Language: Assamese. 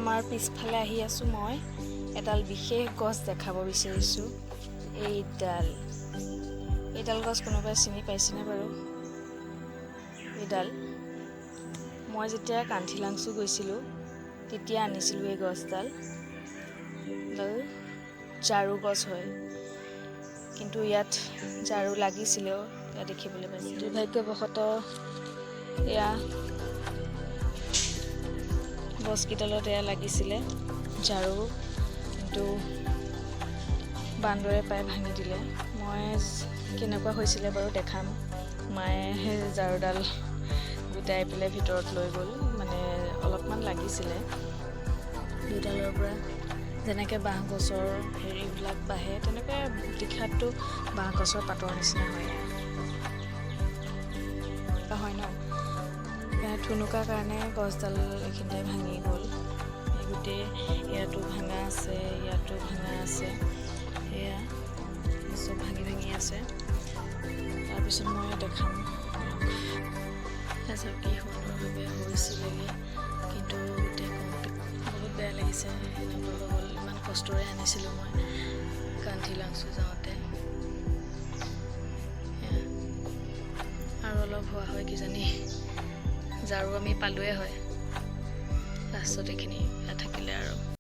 আমাৰ পিছফালে আহি আছোঁ মই এডাল বিশেষ গছ দেখাব বিচাৰিছোঁ। এইডাল গছ কোনোবাই চিনি পাইছেনে বাৰু? এইডাল মই যেতিয়া কান্থিলাংচু গৈছিলোঁ তেতিয়া আনিছিলোঁ। এই গছডাল জাৰু গছ হয়, কিন্তু ইয়াত জাৰু লাগিছিলেও এয়া দেখিবলৈ পাইছোঁ। দুৰ্ভাগ্যবশতঃ এয়া গছকেইডালত এয়া লাগিছিলে জাৰু, কিন্তু বান্দৰে পাই ভাঙি দিলে। মই কেনেকুৱা হৈছিলে বাৰু দেখাম। মায়ে সেই জাৰুডাল গোটাই পেলাই ভিতৰত লৈ গ'ল, মানে অলপমান লাগিছিলে। দুডালৰ পৰা যেনেকৈ বাঁহ গছৰ হেৰিবিলাক বাঢ়ে তেনেকৈ দেখাততো বাঁহ গছৰ পাতৰ নিচিনা হয় ন। থুনুকাৰ কাৰণে গছডাল এইখিনিতে ভাঙি গ'ল। গোটেই ইয়াতো ভাঙা আছে, ইয়াতো ভাঙা আছে, এয়া চব ভাঙি আছে। তাৰপিছত মই দেখাম কি সুন্দৰভাৱে হৈছিলেগৈ, কিন্তু গোটেই বহুত বেয়া লাগিছে। এনেকুৱা হৈ গ'ল। ইমান কষ্টৰে আনিছিলোঁ মই কান্থিলাংচু যাওঁতে। আৰু অলপ হোৱা হয় কিজানি জাৰু আমি পালোৱে হয়। লাষ্টত এইখিনি